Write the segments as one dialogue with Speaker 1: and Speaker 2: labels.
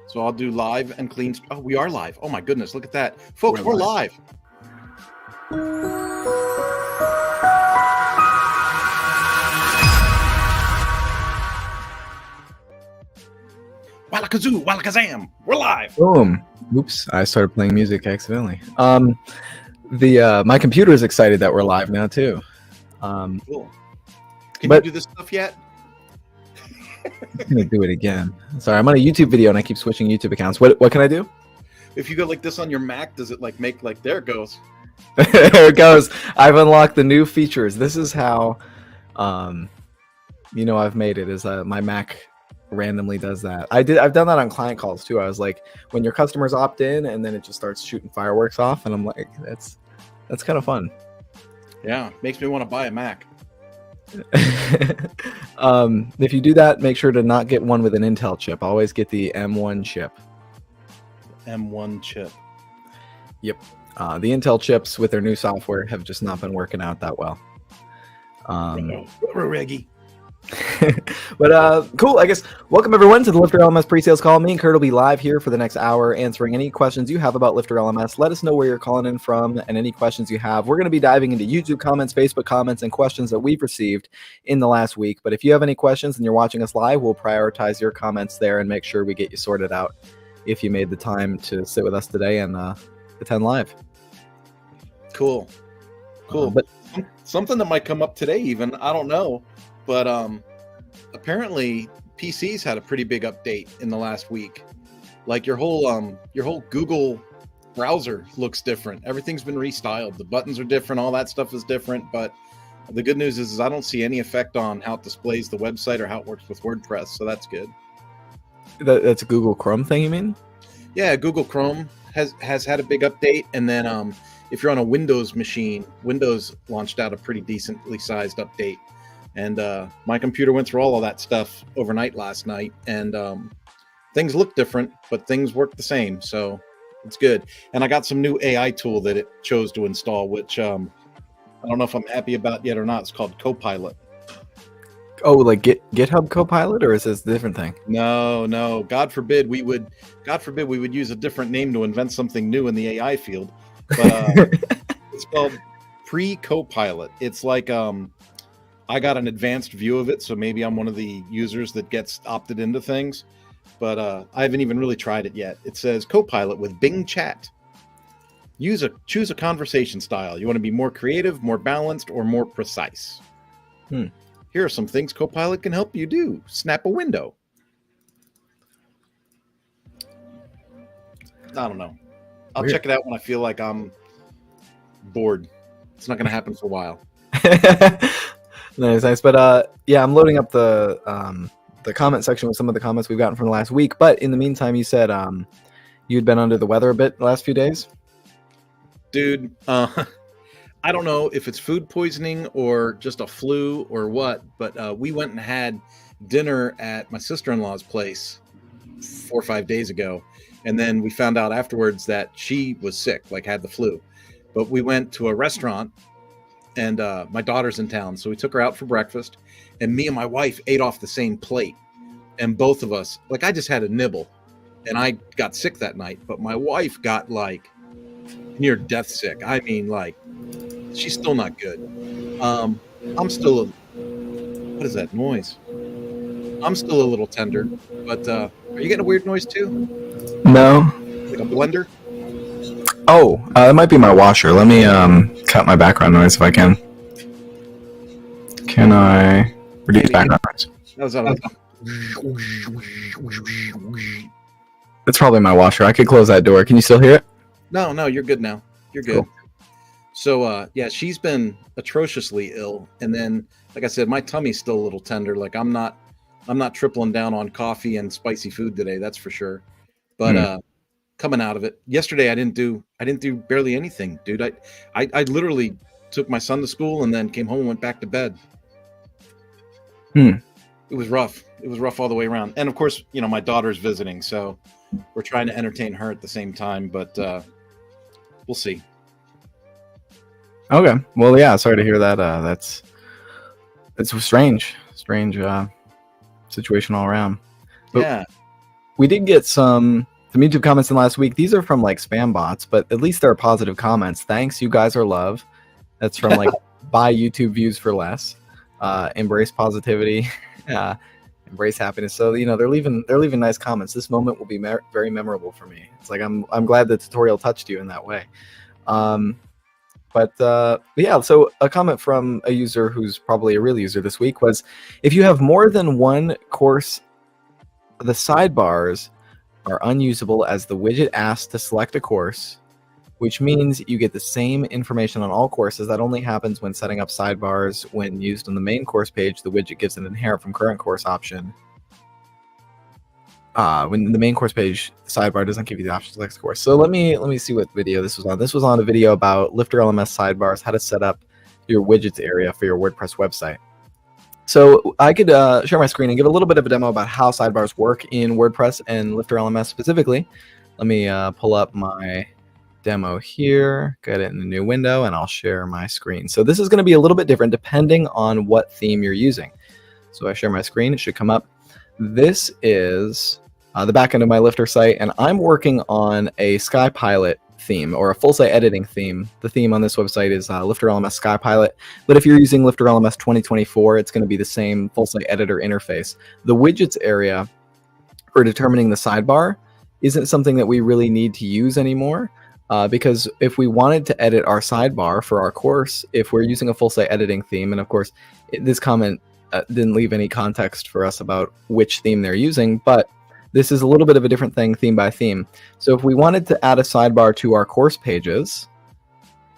Speaker 1: So I'll do live and clean. Oh, we are live. Oh my goodness, look at that, folks. We're live. Wallakazoo, wallakazam. We're live.
Speaker 2: Boom. Oops, I started playing music accidentally. My computer is excited that we're live now too.
Speaker 1: Cool. Can you do this stuff yet?
Speaker 2: I'm gonna do it again. Sorry, I'm on a YouTube video and I keep switching YouTube accounts. What can I do?
Speaker 1: If you go like this on your Mac, does it like make like there it goes?
Speaker 2: There it goes. I've unlocked the new features. This is how I've made it is my Mac randomly does that. I've done that on client calls too. I was like, when your customers opt in and then it just starts shooting fireworks off, and I'm like, that's kind of fun.
Speaker 1: Yeah, makes me want to buy a Mac.
Speaker 2: If you do that, make sure to not get one with an Intel chip. Always get the M1 chip.
Speaker 1: M1 chip.
Speaker 2: Yep. The Intel chips with their new software have just not been working out that well.
Speaker 1: Reggie.
Speaker 2: But cool. I guess welcome everyone to the LifterLMS pre-sales call. Me and Kurt will be live here for the next hour answering any questions you have about LifterLMS. Let us know where you're calling in from and any questions you have. We're going to be diving into YouTube comments, Facebook comments, and questions that we've received in the last week. But if you have any questions and you're watching us live, we'll prioritize your comments there and make sure we get you sorted out if you made the time to sit with us today and attend live.
Speaker 1: Cool. But something that might come up today even, I don't know. But apparently PCs had a pretty big update in the last week. Like your whole Google browser looks different. Everything's been restyled. The buttons are different. All that stuff is different. But the good news is I don't see any effect on how it displays the website or how it works with WordPress. So that's good.
Speaker 2: That's a Google Chrome thing, you mean? Yeah,
Speaker 1: Google Chrome has had a big update. And then if you're on a Windows machine, Windows launched out a pretty decently sized update. And my computer went through all of that stuff overnight last night, and things look different, but things work the same, so it's good. And I got some new AI tool that it chose to install, which I don't know if I'm happy about yet or not. It's called Copilot.
Speaker 2: Oh, like GitHub Copilot, or is this a different thing?
Speaker 1: No. God forbid we would use a different name to invent something new in the AI field. But it's called Pre-Copilot. It's like I got an advanced view of it, so maybe I'm one of the users that gets opted into things, but I haven't even really tried it yet. It says Copilot with Bing Chat. Choose a conversation style. You want to be more creative, more balanced, or more precise. Here are some things Copilot can help you do. Snap a window. I don't know. I'll check it out when I feel like I'm bored. It's not going to happen for a while.
Speaker 2: Nice. But I'm loading up the comment section with some of the comments we've gotten from the last week. But in the meantime, you said you'd been under the weather a bit the last few days.
Speaker 1: Dude, I don't know if it's food poisoning or just a flu or what, but we went and had dinner at my sister-in-law's place 4 or 5 days ago, and then we found out afterwards that she was sick, like had the flu. But we went to a restaurant. And my daughter's in town, so we took her out for breakfast, and me and my wife ate off the same plate. And both of us, like I just had a nibble, and I got sick that night, but my wife got like near death sick. I mean, like she's still not good. I'm still, what is that noise? I'm still a little tender, but are you getting a weird noise too?
Speaker 2: No.
Speaker 1: Like a blender?
Speaker 2: Oh, that might be my washer. Let me cut my background noise if I can. Can I reduce background noise? That's probably my washer. I could close that door. Can you still hear it?
Speaker 1: No, you're good now. You're good. Cool. So, she's been atrociously ill. And then, like I said, my tummy's still a little tender. Like I'm not tripling down on coffee and spicy food today. That's for sure. But, coming out of it. Yesterday I didn't do barely anything, dude. I literally took my son to school and then came home and went back to bed. It was rough. It was rough all the way around. And of course, my daughter's visiting, so we're trying to entertain her at the same time, but we'll see.
Speaker 2: Okay. Well, yeah, sorry to hear that. It's a strange situation all around. But
Speaker 1: yeah.
Speaker 2: we did get some YouTube comments in last week. These are from like spam bots, but at least they're positive comments. Thanks, you guys are love. That's from like buy YouTube views for less. Embrace positivity. Embrace happiness. So they're leaving nice comments. This moment will be very memorable for me. It's like I'm glad the tutorial touched you in that way. But yeah, so a comment from a user who's probably a real user this week was, if you have more than one course, the sidebars are unusable as the widget asks to select a course, which means you get the same information on all courses. That only happens when setting up sidebars. When used on the main course page, the widget gives an inherit from current course option. When the main course page, the sidebar doesn't give you the option to select course. So let me see what video this was on. This was on a video about LifterLMS sidebars, how to set up your widgets area for your WordPress website. So I could share my screen and give a little bit of a demo about how sidebars work in WordPress and LifterLMS specifically. Let me pull up my demo here, get it in a new window, and I'll share my screen. So this is going to be a little bit different depending on what theme you're using. So I share my screen, it should come up. This is the back end of my Lifter site, and I'm working on a SkyPilot theme, or a full site editing theme. The theme on this website is LifterLMS SkyPilot, but if you're using LifterLMS 2024, it's going to be the same full site editor interface. The widgets area for determining the sidebar isn't something that we really need to use anymore. Because if we wanted to edit our sidebar for our course, if we're using a full site editing theme, and of course, this comment didn't leave any context for us about which theme they're using, but this is a little bit of a different thing theme by theme. So if we wanted to add a sidebar to our course pages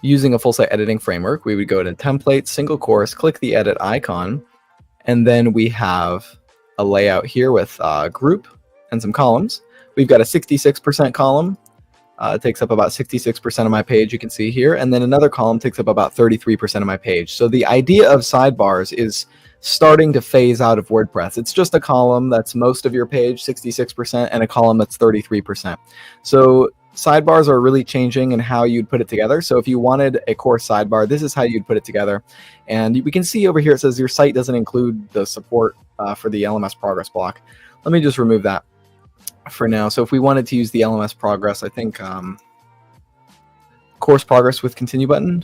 Speaker 2: using a full site editing framework, we would go to Templates, Single Course, click the edit icon, and then we have a layout here with group and some columns. We've got a 66% column. It takes up about 66% of my page, you can see here. And then another column takes up about 33% of my page. So the idea of sidebars is starting to phase out of WordPress. It's just a column that's most of your page, 66%, and a column that's 33%. So sidebars are really changing in how you'd put it together. So if you wanted a course sidebar, this is how you'd put it together. And we can see over here, it says your site doesn't include the support for the LMS progress block. Let me just remove that for now. So if we wanted to use the LMS progress, I think course progress with continue button,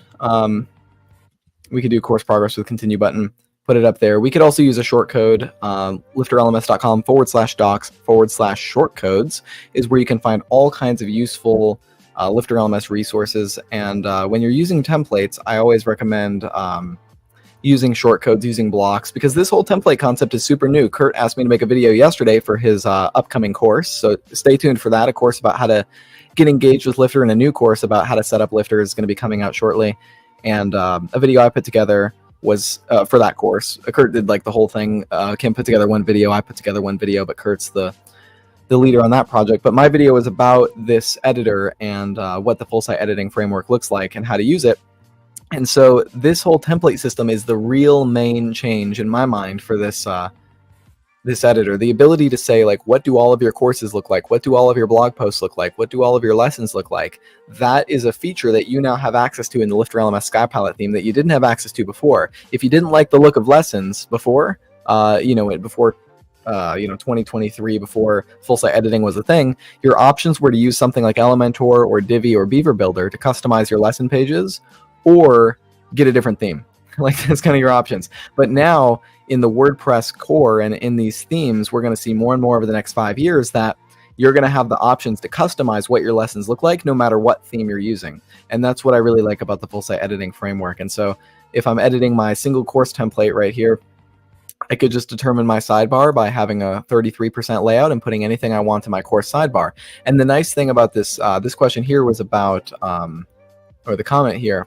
Speaker 2: we could do course progress with continue button, put it up there. We could also use a short code. lifterlms.com/docs/shortcodes is where you can find all kinds of useful LifterLMS resources. And when you're using templates, I always recommend using shortcodes, using blocks, because this whole template concept is super new. Kurt asked me to make a video yesterday for his upcoming course, so stay tuned for that. A course about how to get engaged with Lifter, and a new course about how to set up Lifter is going to be coming out shortly. And a video I put together was for that course. Kurt did like the whole thing. Kim put together one video, I put together one video, but Kurt's the leader on that project. But my video was about this editor and what the full site editing framework looks like and how to use it. And so this whole template system is the real main change in my mind for this this editor. The ability to say, like, what do all of your courses look like? What do all of your blog posts look like? What do all of your lessons look like? That is a feature that you now have access to in the LifterLMS SkyPilot theme that you didn't have access to before. If you didn't like the look of lessons before, before 2023, before full site editing was a thing, your options were to use something like Elementor or Divi or Beaver Builder to customize your lesson pages, or get a different theme. Like, that's kind of your options. But now in the WordPress core and in these themes, we're going to see more and more over the next 5 years that you're going to have the options to customize what your lessons look like, no matter what theme you're using. And that's what I really like about the full site editing framework. And so if I'm editing my single course template right here, I could just determine my sidebar by having a 33% layout and putting anything I want to my course sidebar. And the nice thing about this, this question here was about, or the comment here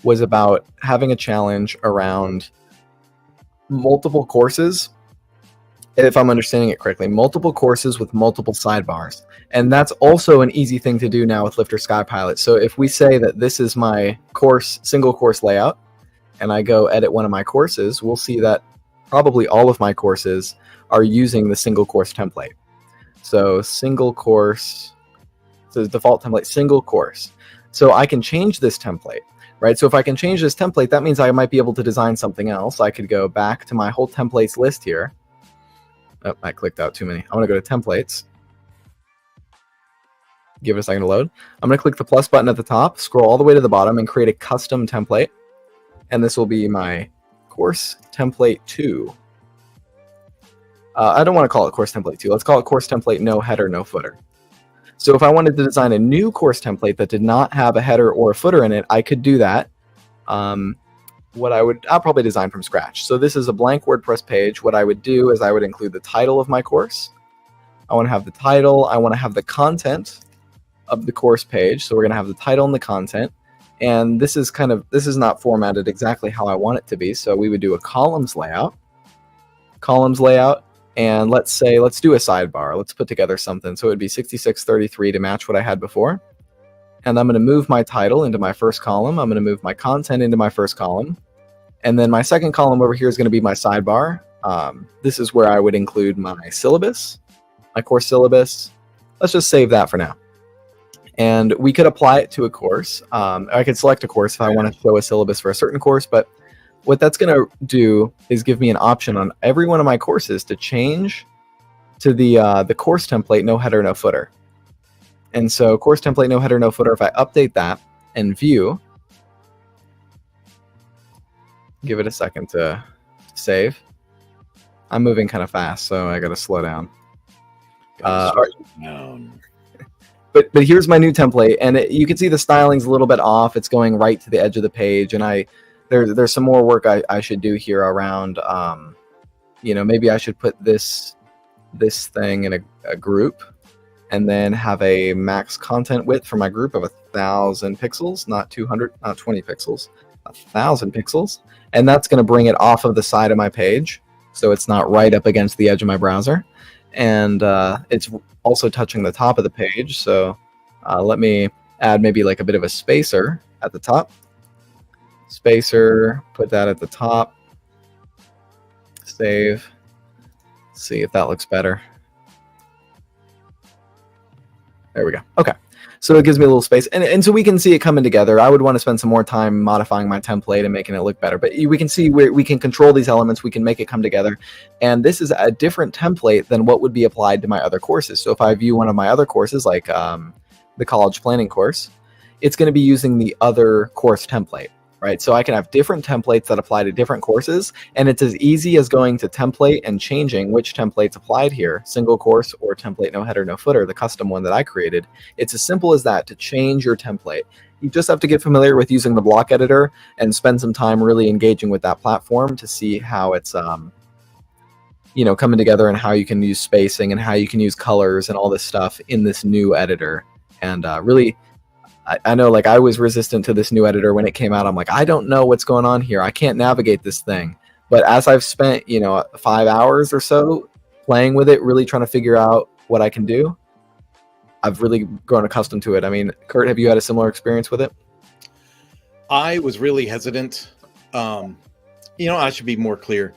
Speaker 2: was about having a challenge around multiple courses, if I'm understanding it correctly, multiple courses with multiple sidebars. And that's also an easy thing to do now with Lifter SkyPilot. So if we say that this is my course, single course layout, and I go edit one of my courses, we'll see that probably all of my courses are using the single course template. So single course, so the default template, single course. So I can change this template. Right, so if I can change this template, that means I might be able to design something else. I could go back to my whole templates list here. Oh, I clicked out too many. I want to go to templates. Give it a second to load. I'm going to click the plus button at the top, scroll all the way to the bottom, and create a custom template. And this will be my course template 2. I don't want to call it course template 2. Let's call it course template no header, no footer. So if I wanted to design a new course template that did not have a header or a footer in it, I could do that. I'll probably design from scratch. So this is a blank WordPress page. What I would do is I would include the title of my course. I want to have the title. I want to have the content of the course page. So we're going to have the title and the content. And this is not formatted exactly how I want it to be. So we would do a columns layout. And let's do a sidebar. Let's put together something. So it would be 6633 to match what I had before. And I'm going to move my title into my first column. I'm going to move my content into my first column. And then my second column over here is going to be my sidebar. This is where I would include my syllabus, my course syllabus. Let's just save that for now. And we could apply it to a course. I could select a course if I want to show a syllabus for a certain course, but what that's going to do is give me an option on every one of my courses to change to the course template, no header, no footer. And so course template, no header, no footer, if I update that and view, give it a second to save. I'm moving kind of fast, so I got to slow down. But here's my new template, and you can see the styling's a little bit off. It's going right to the edge of the page, and there's some more work I should do here around, maybe I should put this thing in a group, and then have a max content width for my group of 1,000 pixels, not 200, not 20 pixels, 1,000 pixels, and that's going to bring it off of the side of my page, so it's not right up against the edge of my browser, and it's also touching the top of the page. So let me add maybe like a bit of a spacer at the top. Spacer, put that at the top. Save. See if that looks better. There we go. Okay. So it gives me a little space. And so we can see it coming together. I would want to spend some more time modifying my template and making it look better. But we can see where we can control these elements. We can make it come together. And this is a different template than what would be applied to my other courses. So if I view one of my other courses, like the college planning course, it's going to be using the other course template. Right, so I can have different templates that apply to different courses, and it's as easy as going to template and changing which templates applied here, single course or template no header, no footer, the custom one that I created. It's as simple as that to change your template. You just have to get familiar with using the block editor and spend some time really engaging with that platform to see how it's coming together, and how you can use spacing and how you can use colors and all this stuff in this new editor. And really, I know, like, I was resistant to this new editor when it came out. I'm like, I don't know what's going on here. I can't navigate this thing. But as I've spent, 5 hours or so playing with it, really trying to figure out what I can do, I've really grown accustomed to it. I mean, Kurt, have you had a similar experience with it?
Speaker 1: I was really hesitant. I should be more clear.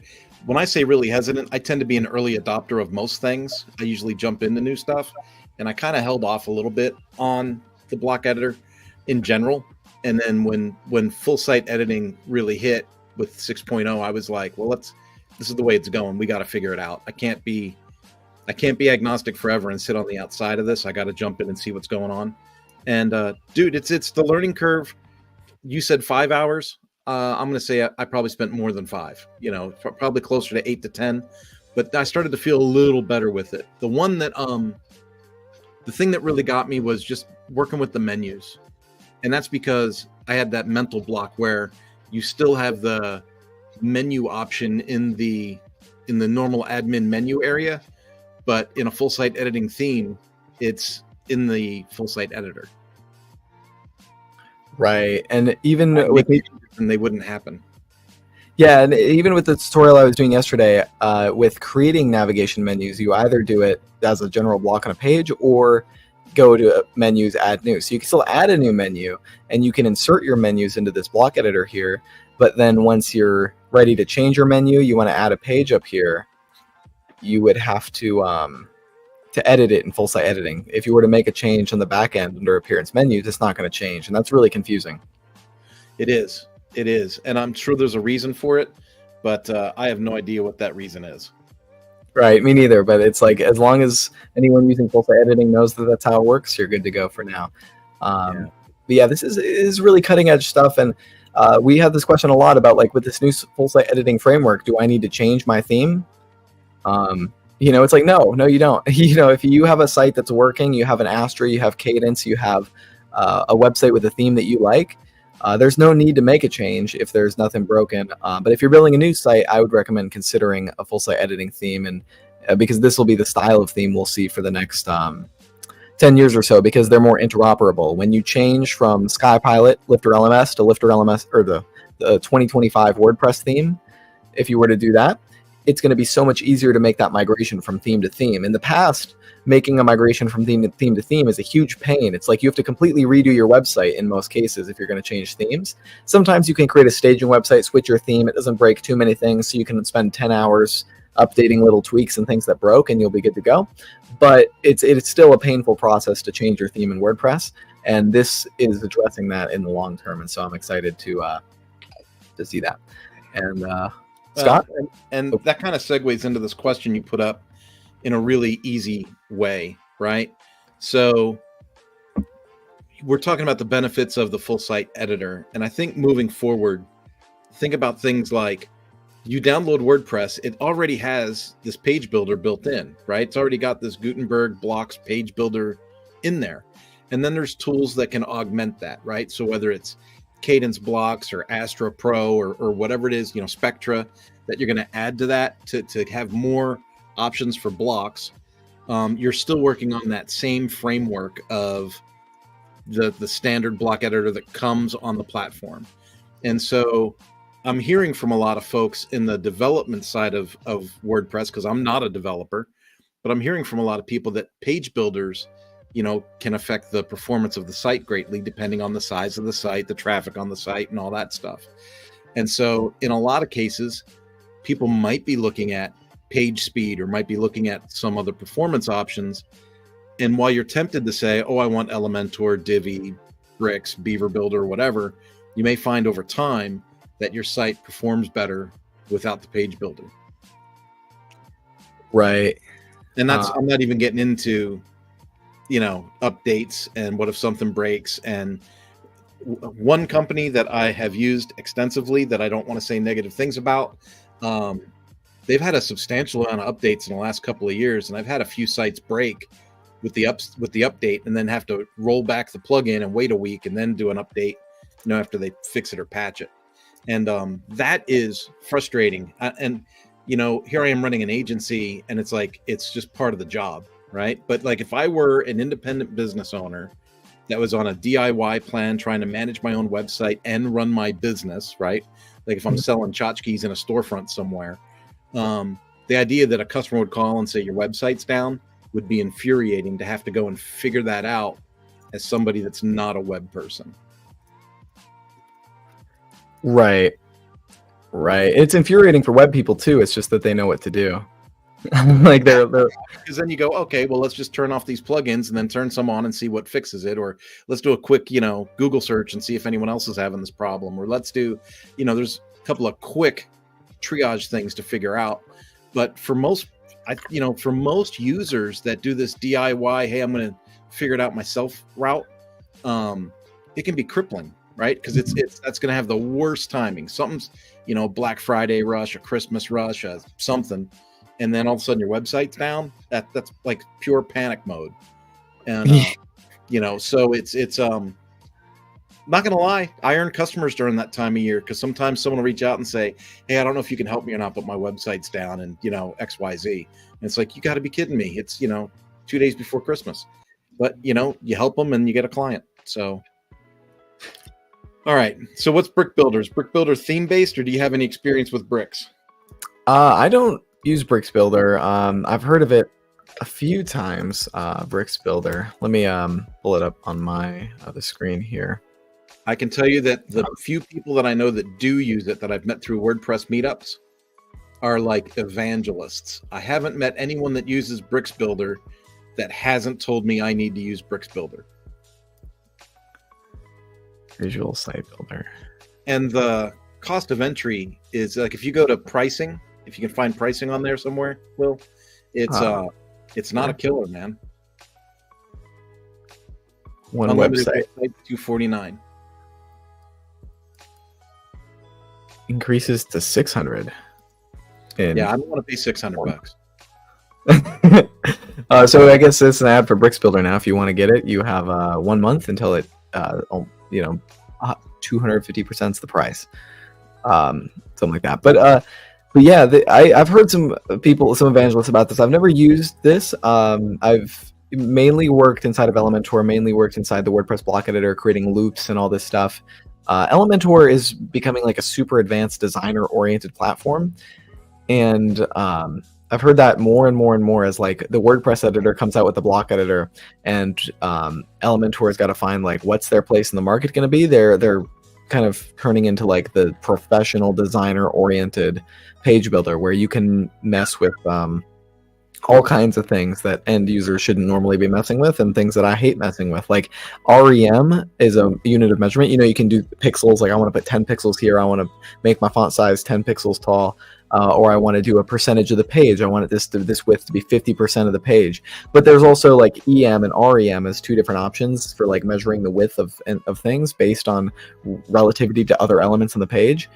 Speaker 1: When I say really hesitant, I tend to be an early adopter of most things. I usually jump into new stuff, and I kind of held off a little bit on the block editor in general. And then when full site editing really hit with 6.0, I was like, well, this is the way it's going. We got to figure it out. I can't be agnostic forever and sit on the outside of this. I got to jump in and see what's going on. And dude, it's the learning curve. You said 5 hours. I'm going to say I probably spent more than 5, probably closer to 8 to 10, but I started to feel a little better with it. The one that, the thing that really got me was just working with the menus. And that's because I had that mental block where you still have the menu option in the normal admin menu area, but in a full site editing theme, it's in the full site editor.
Speaker 2: Right. And even with
Speaker 1: and they wouldn't happen.
Speaker 2: Yeah, and even with the tutorial I was doing yesterday, with creating navigation menus, you either do it as a general block on a page or go to menus, add new. So you can still add a new menu, and you can insert your menus into this block editor here. But then once you're ready to change your menu, you want to add a page up here, you would have to edit it in full site editing. If you were to make a change on the back end under appearance menus, it's not going to change, and that's really confusing.
Speaker 1: It is. It is. And I'm sure there's a reason for it, but I have no idea what that reason is.
Speaker 2: Right, me neither. But it's like as long as anyone using full site editing knows that that's how it works, you're good to go for now.
Speaker 1: Yeah.
Speaker 2: But yeah, this is really cutting edge stuff, and we had this question a lot about like with this new full site editing framework, do I need to change my theme? It's like no, you don't. If you have a site that's working, you have an Astra, you have Cadence, you have a website with a theme that you like. There's no need to make a change if there's nothing broken. But if you're building a new site, I would recommend considering a full site editing theme, and because this will be the style of theme we'll see for the next 10 years or so, because they're more interoperable. When you change from SkyPilot LifterLMS to LifterLMS or the 2025 WordPress theme, if you were to do that, it's going to be so much easier to make that migration from theme to theme. In the past, making a migration from theme to theme is a huge pain. It's like you have to completely redo your website in most cases if you're going to change themes. Sometimes you can create a staging website, switch your theme. It doesn't break too many things, so you can spend 10 hours updating little tweaks and things that broke, and you'll be good to go. But it's still a painful process to change your theme in WordPress, and this is addressing that in the long term. And so I'm excited to see that. And Scott?
Speaker 1: And that kind of segues into this question you put up in a really easy way, right? So we're talking about the benefits of the full site editor. And I think moving forward, think about things like you download WordPress, it already has this page builder built in, right? It's already got this Gutenberg blocks page builder in there. And then there's tools that can augment that, right? So whether it's Cadence blocks or Astra Pro or whatever it is, Spectra, that you're going to add to that to have more options for blocks. You're still working on that same framework of the standard block editor that comes on the platform. And so I'm hearing from a lot of folks in the development side of WordPress, because I'm not a developer, but I'm hearing from a lot of people that page builders can affect the performance of the site greatly, depending on the size of the site, the traffic on the site, and all that stuff. And so in a lot of cases, people might be looking at page speed or might be looking at some other performance options. And while you're tempted to say, oh, I want Elementor, Divi, Bricks, Beaver Builder, whatever, you may find over time that your site performs better without the page builder.
Speaker 2: Right.
Speaker 1: And that's, I'm not even getting into updates and what if something breaks. And one company that I have used extensively that I don't want to say negative things about, they've had a substantial amount of updates in the last couple of years, and I've had a few sites break with the update and then have to roll back the plugin and wait a week and then do an update after they fix it or patch it. And that is frustrating. And here I am running an agency, and it's like it's just part of the job, right? But like if I were an independent business owner that was on a DIY plan trying to manage my own website and run my business, right? Like if I'm selling tchotchkes in a storefront somewhere, the idea that a customer would call and say your website's down would be infuriating to have to go and figure that out as somebody that's not a web person.
Speaker 2: Right. It's infuriating for web people too. It's just that they know what to do. Like they're
Speaker 1: because then you go, okay, well, let's just turn off these plugins and then turn some on and see what fixes it, or let's do a quick Google search and see if anyone else is having this problem, or let's do there's a couple of quick triage things to figure out. But for most users that do this DIY, hey, I'm going to figure it out myself route, it can be crippling, right? Because that's going to have the worst timing. Something's Black Friday rush, a Christmas rush, something. And then all of a sudden your website's down. That's like pure panic mode. And so it's not gonna lie, I earn customers during that time of year, because sometimes someone will reach out and say, hey, I don't know if you can help me or not, but my website's down and XYZ. And it's like, you got to be kidding me. It's 2 days before Christmas, but you help them and you get a client. So all right, so what's Brick Builder? Is Brick Builder theme based, or do you have any experience with bricks?
Speaker 2: I don't use Bricks Builder. I've heard of it a few times. Bricks Builder. Let me pull it up on my other screen here.
Speaker 1: I can tell you that the few people that I know that do use it, that I've met through WordPress meetups, are like evangelists. I haven't met anyone that uses Bricks Builder that hasn't told me I need to use Bricks Builder.
Speaker 2: Visual Site Builder.
Speaker 1: And the cost of entry is like, if you go to pricing, if you can find pricing on there somewhere, Will, It's not a killer, man.
Speaker 2: One
Speaker 1: Unlimited
Speaker 2: website
Speaker 1: $249.
Speaker 2: increases to 600.
Speaker 1: Yeah, I don't want to pay $600.
Speaker 2: So I guess it's an ad for Bricks Builder now. If you want to get it, you have 1 month until it, 250% is the price, something like that. But yeah, I've heard some evangelists about this. I've never used this. I've mainly worked inside of Elementor, mainly worked inside the WordPress block editor, creating loops and all this stuff. Elementor is becoming like a super advanced designer-oriented platform, and I've heard that more and more and more as like the WordPress editor comes out with the block editor, and Elementor has got to find like what's their place in the market going to be. They're kind of turning into like the professional designer-oriented page builder where you can mess with all kinds of things that end users shouldn't normally be messing with, and things that I hate messing with. Like REM is a unit of measurement. You can do pixels. Like I want to put 10 pixels here. I want to make my font size 10 pixels tall. Or I want to do a percentage of the page. I want this width to be 50% of the page. But there's also like EM and REM as two different options for like measuring the width of things based on relativity to other elements on the page.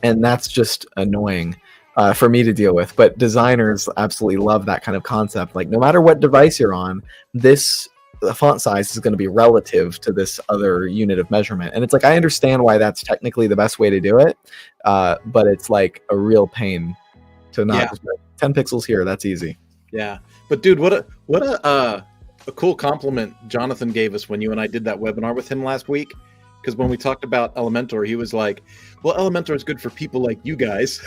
Speaker 2: And that's just annoying for me to deal with. But designers absolutely love that kind of concept. Like no matter what device you're on, the font size is going to be relative to this other unit of measurement. And it's like, I understand why that's technically the best way to do it. But it's like a real pain to not just 10 pixels here. That's easy.
Speaker 1: Yeah. But dude, what a cool compliment Jonathan gave us when you and I did that webinar with him last week. Because when we talked about Elementor, he was like, well, Elementor is good for people like you guys.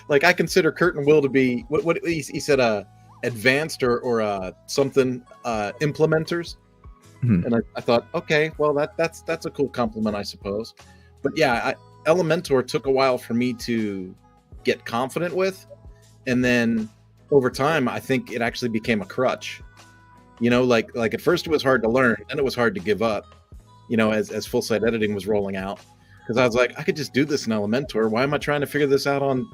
Speaker 1: like I consider Kurt and Will to be what he said, advanced or something implementers. Mm-hmm. And I thought, okay, well that's a cool compliment, I suppose. But yeah, Elementor took a while for me to get confident with, and then over time I think it actually became a crutch. Like at first it was hard to learn, then it was hard to give up, as full site editing was rolling out, because I was like, I could just do this in Elementor. Why am I trying to figure this out on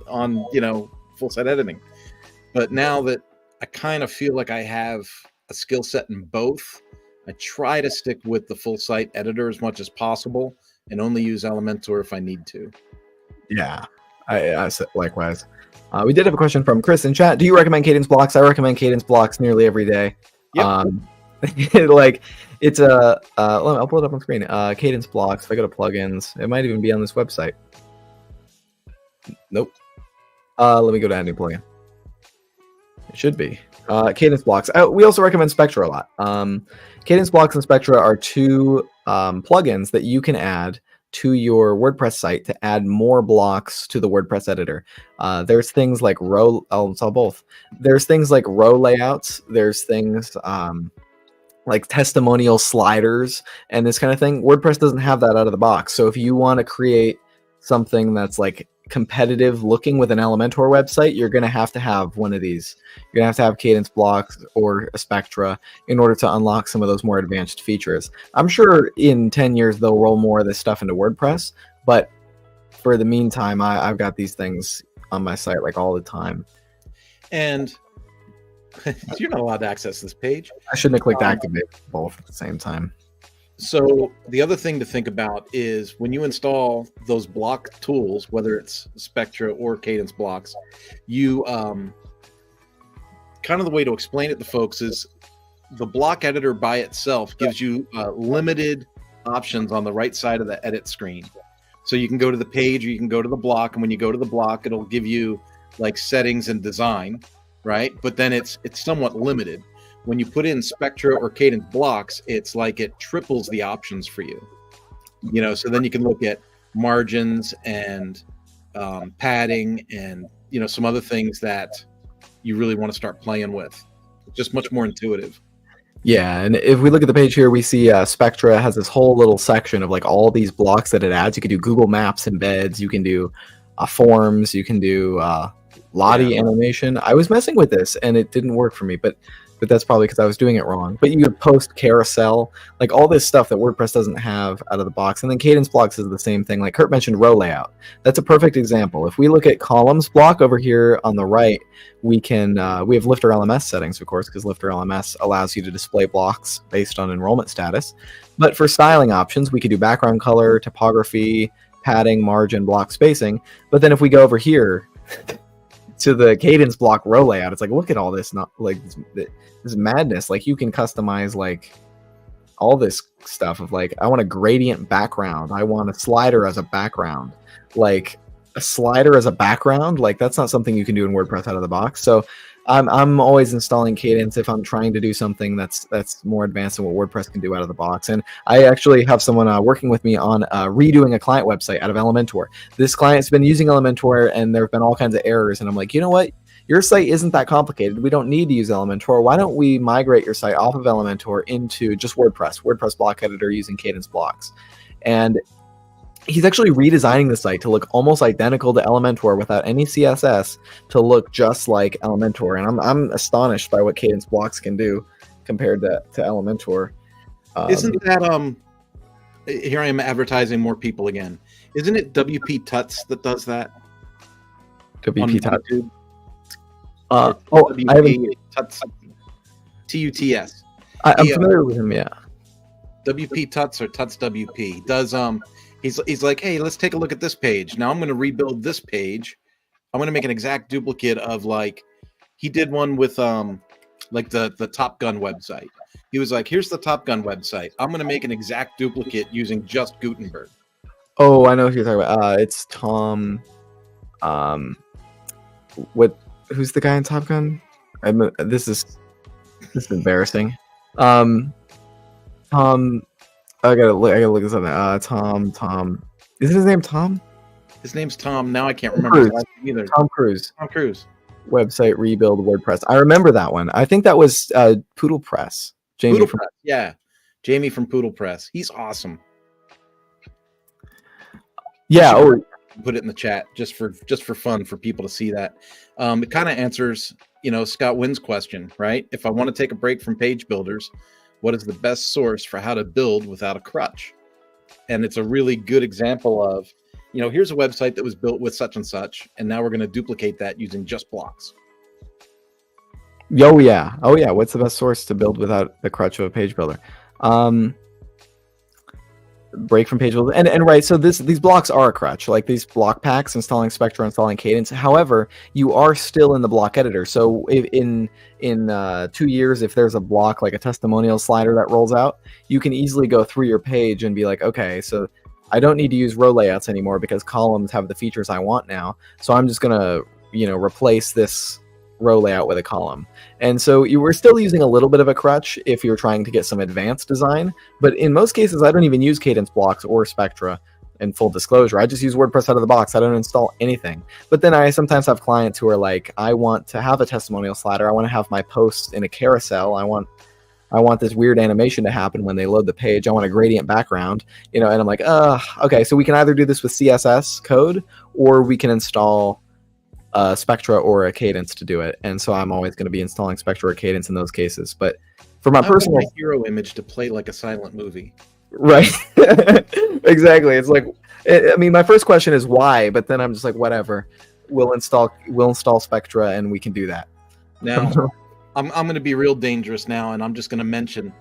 Speaker 1: full site editing? But now that I kind of feel like I have a skill set in both, I try to stick with the full site editor as much as possible and only use Elementor if I need to. Yeah,
Speaker 2: I said likewise. We did have a question from Chris in chat. Do you recommend Cadence blocks? I recommend Cadence blocks nearly every day.
Speaker 1: Yep.
Speaker 2: It's I'll pull it up on screen. Cadence blocks. If I go to plugins, it might even be on this website. Nope. Let me go to add new plugin. It should be. Cadence blocks. We also recommend Spectra a lot. Cadence blocks and Spectra are two plugins that you can add to your WordPress site to add more blocks to the WordPress editor. There's things like row. I'll install both. There's things like row layouts. There's things like testimonial sliders and this kind of thing. WordPress doesn't have that out of the box. So if you want to create something that's like competitive looking with an Elementor website, you're going to have one of these. You're going to have Cadence blocks or a Spectra in order to unlock some of those more advanced features. I'm sure in 10 years they'll roll more of this stuff into WordPress, but for the meantime, I've got these things on my site like all the time.
Speaker 1: And you're not allowed to access this page.
Speaker 2: I shouldn't have clicked activate both at the same time.
Speaker 1: So the other thing to think about is when you install those block tools, whether it's Spectra or Cadence blocks, you kind of the way to explain it to folks is the block editor by itself gives you limited options on the right side of the edit screen. So you can go to the page or you can go to the block, and when you go to the block, it'll give you like settings and design, right? But then it's somewhat limited. When you put in Spectra or Cadence blocks, it's like it triples the options for you. So then you can look at margins and padding and some other things that you really want to start playing with. It's just much more intuitive.
Speaker 2: Yeah, and if we look at the page here, we see Spectra has this whole little section of like all these blocks that it adds. You can do Google Maps embeds, you can do forms, you can do Lottie animation. I was messing with this and it didn't work for me, but but that's probably because I was doing it wrong. But you could post carousel, like all this stuff that WordPress doesn't have out of the box. And then Cadence blocks is the same thing. Like Kurt mentioned, row layout. That's a perfect example. If we look at columns block over here on the right, we can we have LifterLMS settings, of course, because LifterLMS allows you to display blocks based on enrollment status. But for styling options, we could do background color, typography, padding, margin, block spacing. But then if we go over here to the Cadence block row layout, it's like, look at all this, not like this madness. Like you can customize like all this stuff of like, I want a gradient background, I want a slider as a background. Like a slider as a background, like that's not something you can do in WordPress out of the box. So I'm always installing Cadence if I'm trying to do something that's more advanced than what WordPress can do out of the box. And I actually have someone working with me on redoing a client website out of Elementor. This client's been using Elementor and there have been all kinds of errors. And I'm like, you know what? Your site isn't that complicated. We don't need to use Elementor. Why don't we migrate your site off of Elementor into just WordPress block editor using Cadence blocks? And he's actually redesigning the site to look almost identical to Elementor without any CSS, to look just like Elementor. And I'm astonished by what Cadence blocks can do compared to Elementor.
Speaker 1: Isn't that here I am advertising more people again. Isn't it WP Tuts that does that?
Speaker 2: WP Tuts.
Speaker 1: WP
Speaker 2: I haven't.
Speaker 1: Tuts. TUTS.
Speaker 2: I'm familiar with him. Yeah.
Speaker 1: WP Tuts or Tuts WP does He's like, hey, let's take a look at this page. Now I'm going to rebuild this page. I'm going to make an exact duplicate of like, he did one with like the Top Gun website. He was like, here's the Top Gun website. I'm going to make an exact duplicate using just Gutenberg.
Speaker 2: Oh, I know who you're talking about. It's Tom. Who's the guy in Top Gun? This is embarrassing. Tom. I gotta look this up. Tom. Is his name Tom?
Speaker 1: His name's Tom. Now I can't remember his last name either.
Speaker 2: Tom Cruise.
Speaker 1: Tom Cruise.
Speaker 2: Website rebuild WordPress. I remember that one. I think that was Poodle Press. Jamie
Speaker 1: Press. Yeah, Jamie from Poodle Press. He's awesome.
Speaker 2: Yeah.
Speaker 1: Put it in the chat just for fun for people to see that. It kind of answers, Scott Wynn's question, right? If I want to take a break from page builders, what is the best source for how to build without a crutch? And it's a really good example of, here's a website that was built with such and such, and now we're going to duplicate that using just blocks.
Speaker 2: Oh yeah. What's the best source to build without the crutch of a page builder? Break from page builder, and right. So these blocks are a crutch, like these block packs, installing Spectra, installing Cadence. However, you are still in the block editor. So in 2 years, if there's a block like a testimonial slider that rolls out, you can easily go through your page and be like, okay, so I don't need to use row layouts anymore because columns have the features I want now. So I'm just gonna replace this row layout with a column. And so you were still using a little bit of a crutch if you're trying to get some advanced design, but in most cases I don't even use Cadence blocks or Spectra. In full disclosure, I just use WordPress out of the box. I don't install anything. But then I sometimes have clients who are like, I want to have a testimonial slider, I want to have my posts in a carousel, I want this weird animation to happen when they load the page, I want a gradient background, and I'm like, okay, so we can either do this with CSS code or we can install Spectra or a Cadence to do it. And so I'm always going to be installing Spectra or Cadence in those cases. But for my personal
Speaker 1: hero image to play like a silent movie,
Speaker 2: right? Exactly. It's like, I mean, my first question is why, but then I'm just like, whatever. We'll install Spectra and we can do that.
Speaker 1: Now, I'm going to be real dangerous now, and I'm just going to mention,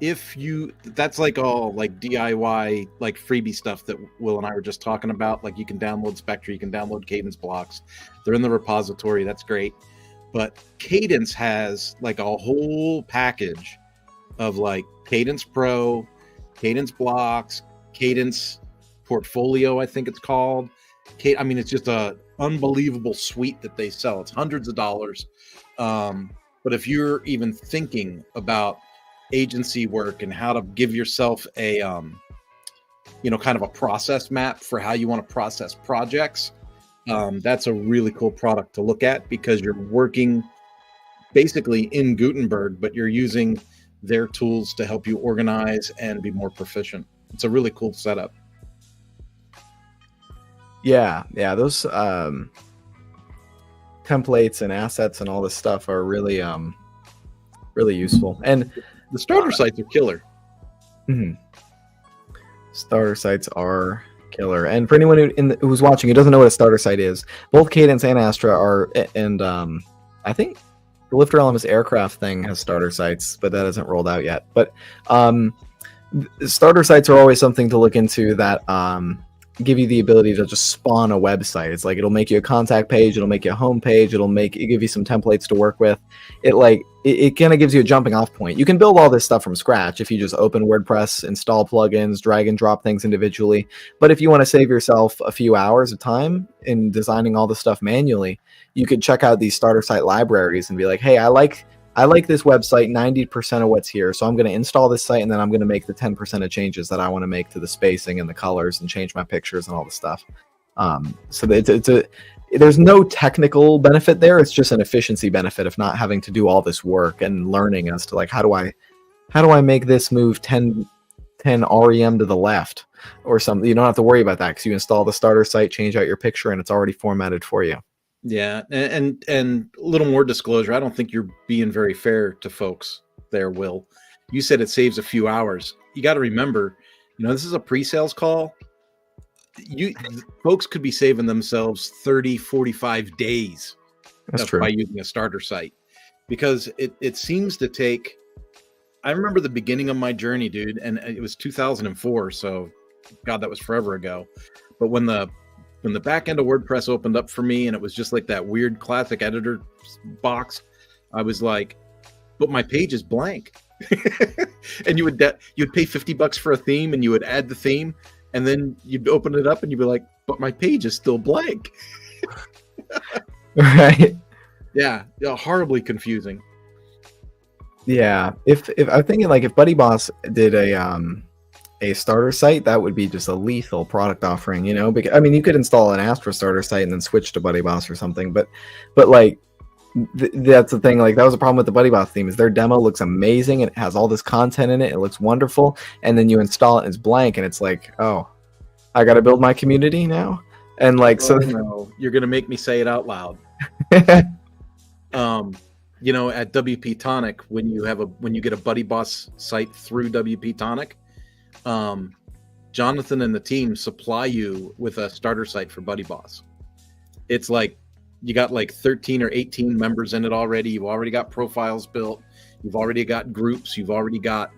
Speaker 1: that's like all like DIY, like freebie stuff that Will and I were just talking about. Like you can download Spectra, you can download Cadence blocks. They're in the repository. That's great. But Cadence has like a whole package of like Cadence Pro, Cadence blocks, Cadence Portfolio, I think it's called. I mean, it's just a unbelievable suite that they sell. It's hundreds of dollars. But if you're even thinking about agency work and how to give yourself a kind of a process map for how you want to process projects, that's a really cool product to look at, because you're working basically in Gutenberg, but you're using their tools to help you organize and be more proficient. It's a really cool setup.
Speaker 2: Yeah, those templates and assets and all this stuff are really really useful. And
Speaker 1: the starter sites are killer.
Speaker 2: mhm. Starter sites are killer. And for anyone who's watching who doesn't know what a starter site is, both Cadence and Astra are, and I think the LifterLMS aircraft thing has starter sites, but that hasn't rolled out yet. But starter sites are always something to look into that give you the ability to just spawn a website. It's like it'll make you a contact page, it'll make you a home page, it'll give you some templates to work with. It kind of gives you a jumping off point. You can build all this stuff from scratch if you just open WordPress, install plugins, drag and drop things individually. But if you want to save yourself a few hours of time in designing all the stuff manually, you could check out these starter site libraries and be like, hey, I like this website, 90% of what's here, so I'm going to install this site, and then I'm going to make the 10% of changes that I want to make to the spacing and the colors and change my pictures and all the stuff. So there's no technical benefit there. It's just an efficiency benefit of not having to do all this work and learning as to like, how do I make this move 10 REM to the left or something. You don't have to worry about that because you install the starter site, change out your picture, and it's already formatted for you.
Speaker 1: Yeah, and a little more disclosure. I don't think you're being very fair to folks there, Will. You said it saves a few hours. You got to remember, this is a pre-sales call. Folks could be saving themselves 30, 45 days by using a starter site, because it seems to take. I remember the beginning of my journey, dude, and it was 2004. So, God, that was forever ago. But when the back end of WordPress opened up for me, and it was just like that weird classic editor box, I was like, but my page is blank. And you'd pay $50 for a theme, and you would add the theme, and then you'd open it up and you'd be like, but my page is still blank.
Speaker 2: Right.
Speaker 1: Yeah, horribly confusing.
Speaker 2: Yeah. If I'm thinking like if BuddyBoss did a starter site, that would be just a lethal product offering, because I mean, you could install an Astra starter site and then switch to BuddyBoss or something, but like that's the thing. Like that was a problem with the BuddyBoss theme, is their demo looks amazing and it has all this content in it. It looks wonderful, and then you install it and it's blank, and it's like, oh, I got to build my community now, and like
Speaker 1: no, you're gonna make me say it out loud. At WP Tonic, when you get a BuddyBoss site through WP Tonic, Jonathan and the team supply you with a starter site for BuddyBoss. It's like you got like 13 or 18 members in it already. You've already got profiles built. You've already got groups. You've already got,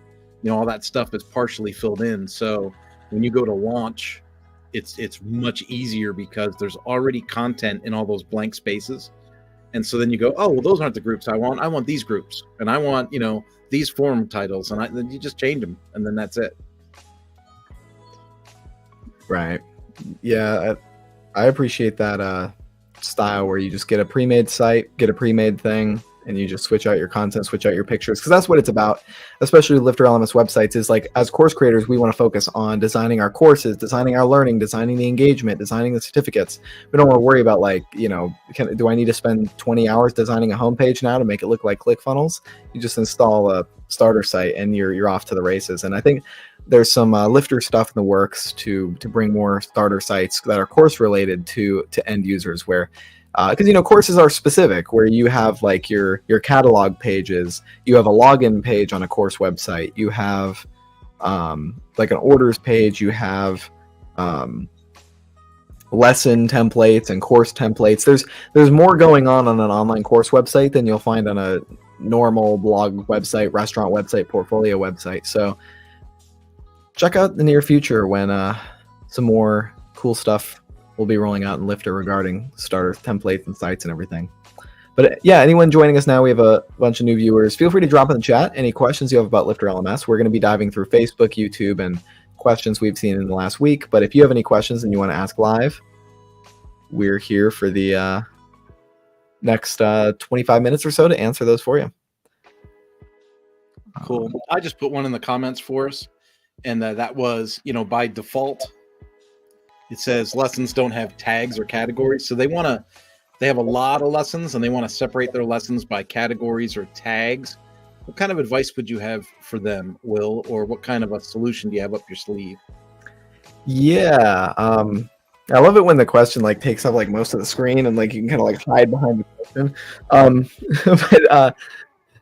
Speaker 1: all that stuff is partially filled in. So when you go to launch, it's much easier because there's already content in all those blank spaces. And so then you go, oh, well, those aren't the groups I want. I want these groups, and I want, these forum titles, and then you just change them, and then that's it.
Speaker 2: Right. Yeah, I appreciate that style where you just get a pre-made site, get a pre-made thing, and you just switch out your content, switch out your pictures, because that's what it's about, especially LifterLMS websites. Is like, as course creators, we want to focus on designing our courses, designing our learning, designing the engagement, designing the certificates. We don't want to worry about like, do I need to spend 20 hours designing a homepage now to make it look like ClickFunnels? You just install a starter site and you're off to the races. And I think there's some Lifter stuff in the works to bring more starter sites that are course related to end users, where because courses are specific, where you have like your catalog pages, you have a login page on a course website, you have like an orders page, you have lesson templates and course templates. There's more going on an online course website than you'll find on a normal blog website, restaurant website, portfolio website. So check out the near future when some more cool stuff will be rolling out in Lifter regarding starter templates and sites and everything. But yeah, anyone joining us now, we have a bunch of new viewers. Feel free to drop in the chat any questions you have about LifterLMS. We're going to be diving through Facebook, YouTube, and questions we've seen in the last week. But if you have any questions and you want to ask live, we're here for the next 25 minutes or so to answer those for you.
Speaker 1: Cool. I just put one in the comments for us. And that was, by default, it says lessons don't have tags or categories. So they have a lot of lessons, and they want to separate their lessons by categories or tags. What kind of advice would you have for them, Will? Or what kind of a solution do you have up your sleeve?
Speaker 2: Yeah. I love it when the question like takes up like most of the screen and like you can kind of like hide behind the question. But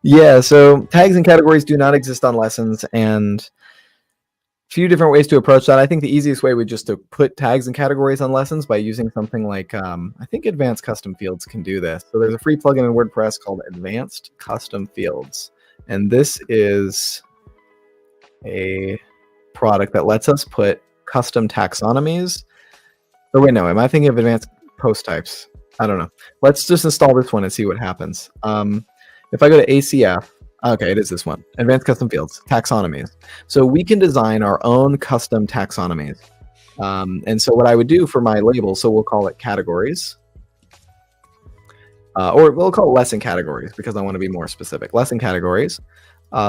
Speaker 2: Yeah, so tags and categories do not exist on lessons, and a few different ways to approach that. I think the easiest way would just to put tags and categories on lessons by using something like, I think Advanced Custom Fields can do this. So there's a free plugin in WordPress called Advanced Custom Fields, and this is a product that lets us put custom taxonomies. Or wait, no, am I thinking of advanced post types? I don't know. Let's just install this one and see what happens. If I go to ACF, okay, it is this one, Advanced Custom Fields, taxonomies. So we can design our own custom taxonomies. And so what I would do for my label, so we'll call it categories, or we'll call it lesson categories because I want to be more specific. Lesson categories.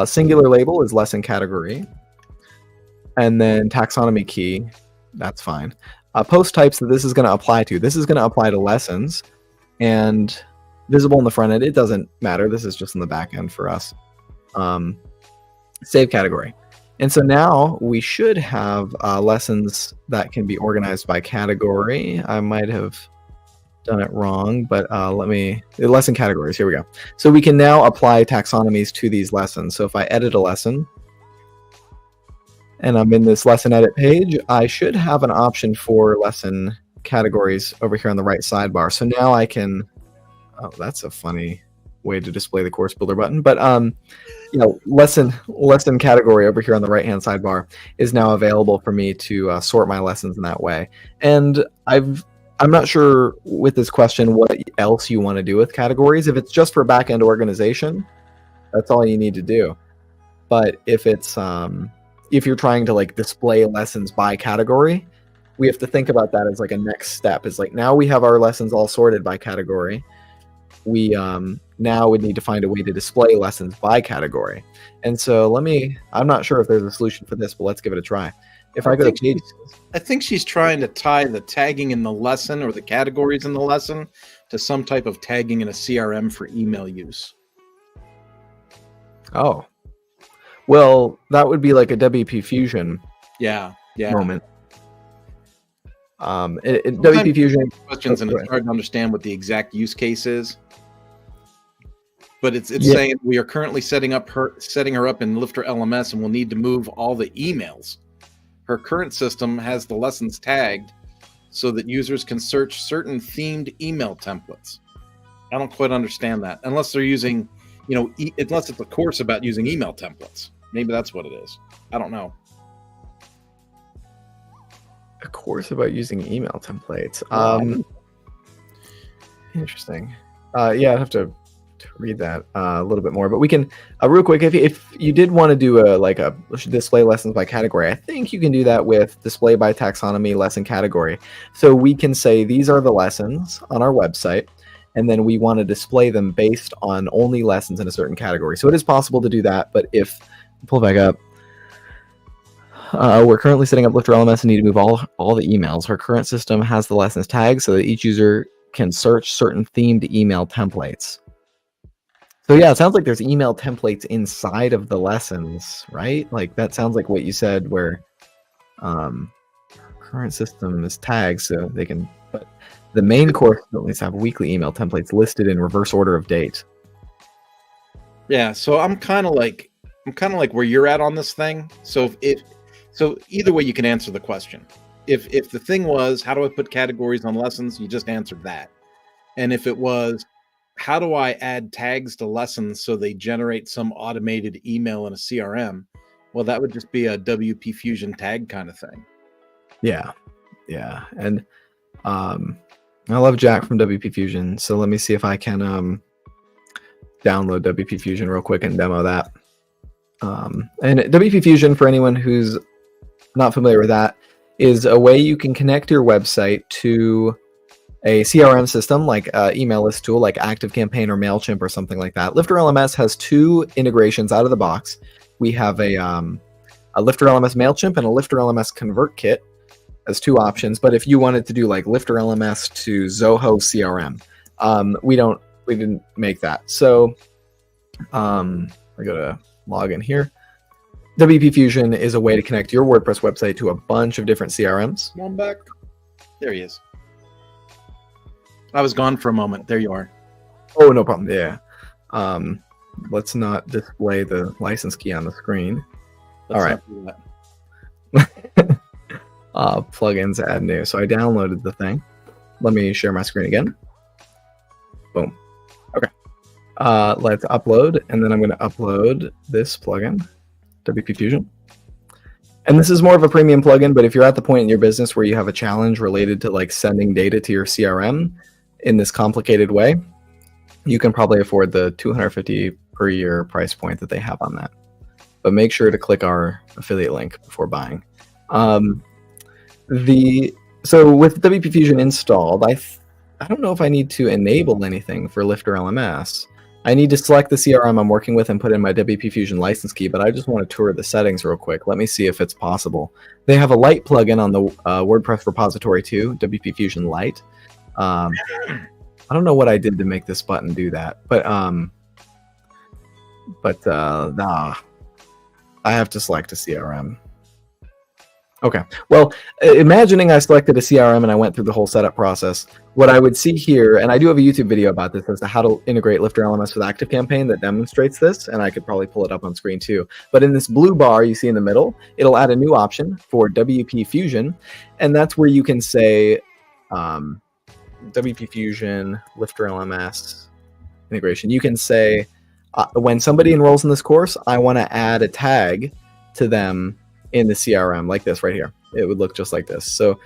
Speaker 2: Singular label is lesson category. And then taxonomy key, that's fine. Post types that this is going to apply to. This is going to apply to lessons, and visible in the front end, it doesn't matter. This is just in the back end for us. Save category. And so now we should have lessons that can be organized by category. I might have done it wrong, but lesson categories, here we go. So we can now apply taxonomies to these lessons. So if I edit a lesson, and I'm in this lesson edit page, I should have an option for lesson categories over here on the right sidebar. So now I can, oh, that's a funny way to display the course builder button, but lesson category over here on the right hand sidebar is now available for me to sort my lessons in that way. And I'm not sure with this question what else you want to do with categories. If it's just for back-end organization, that's all you need to do. But if it's if you're trying to like display lessons by category, we have to think about that as like a next step. It's like, now we have our lessons all sorted by category. We now would need to find a way to display lessons by category. And so I'm not sure if there's a solution for this, but let's give it a try. If I go to page,
Speaker 1: I think she's trying to tie the tagging in the lesson or the categories in the lesson to some type of tagging in a CRM for email use.
Speaker 2: Oh, well, that would be like a WP Fusion moment. WP Fusion
Speaker 1: questions, and it's hard to understand what the exact use case is. But it's saying we are currently setting her up in LifterLMS, and we'll need to move all the emails. Her current system has the lessons tagged so that users can search certain themed email templates. I don't quite understand that, unless they're using, unless it's a course about using email templates. Maybe that's what it is. I don't know.
Speaker 2: A course about using email templates. Interesting. I'd have to read that a little bit more, but we can real quick. If you did want to do a display lessons by category, I think you can do that with display by taxonomy lesson category. So we can say these are the lessons on our website, and then we want to display them based on only lessons in a certain category. So it is possible to do that, but if pull back up. We're currently setting up LifterLMS and need to move all the emails. Our current system has the lessons tagged so that each user can search certain themed email templates. So yeah, it sounds like there's email templates inside of the lessons, right? Like that sounds like what you said, where current system is tagged so they can. But the main course at least have weekly email templates listed in reverse order of date.
Speaker 1: Yeah, so I'm kind of like where you're at on this thing. So either way, you can answer the question. If the thing was, how do I put categories on lessons? You just answered that. And if it was, how do I add tags to lessons so they generate some automated email in a CRM? Well, that would just be a WP Fusion tag kind of thing.
Speaker 2: Yeah. And I love Jack from WP Fusion. So let me see if I can download WP Fusion real quick and demo that. And WP Fusion, for anyone who's not familiar with that, is a way you can connect your website to a CRM system like an email list tool like ActiveCampaign or MailChimp or something like that. LifterLMS has two integrations out of the box. We have a LifterLMS MailChimp and a LifterLMS ConvertKit as two options. But if you wanted to do like LifterLMS to Zoho CRM, we didn't make that. So I go to log in here. WP Fusion is a way to connect your WordPress website to a bunch of different CRMs.
Speaker 1: Come on back. There he is. I was gone for a moment. There you are.
Speaker 2: Oh, no problem. Yeah. let's not display the license key on the screen.
Speaker 1: Let's
Speaker 2: All right.
Speaker 1: not do that.
Speaker 2: Plugins, add new. So I downloaded the thing. Let me share my screen again. Boom. Okay. Let's upload, and then I'm going to upload this plugin, WP Fusion. And this is more of a premium plugin, but if you're at the point in your business where you have a challenge related to like sending data to your CRM in this complicated way, you can probably afford the $250 per year price point that they have on that. But make sure to click our affiliate link before buying. So with WP Fusion installed, I don't know if I need to enable anything for LifterLMS. I need to select the CRM I'm working with and put in my WP Fusion license key, but I just want to tour the settings real quick. Let me see if it's possible. They have a Lite plugin on the WordPress repository too, WP Fusion Lite. I don't know what I did to make this button do that, but nah, I have to select a CRM. Okay, well, imagining I selected a CRM and I went through the whole setup process, what I would see here, and I do have a YouTube video about this as to how to integrate LifterLMS with ActiveCampaign that demonstrates this, and I could probably pull it up on screen too. But in this blue bar you see in the middle, it'll add a new option for WP Fusion, and that's where you can say WP Fusion, LifterLMS integration. You can say, when somebody enrolls in this course, I want to add a tag to them in the CRM like this right here. It would look just like this. So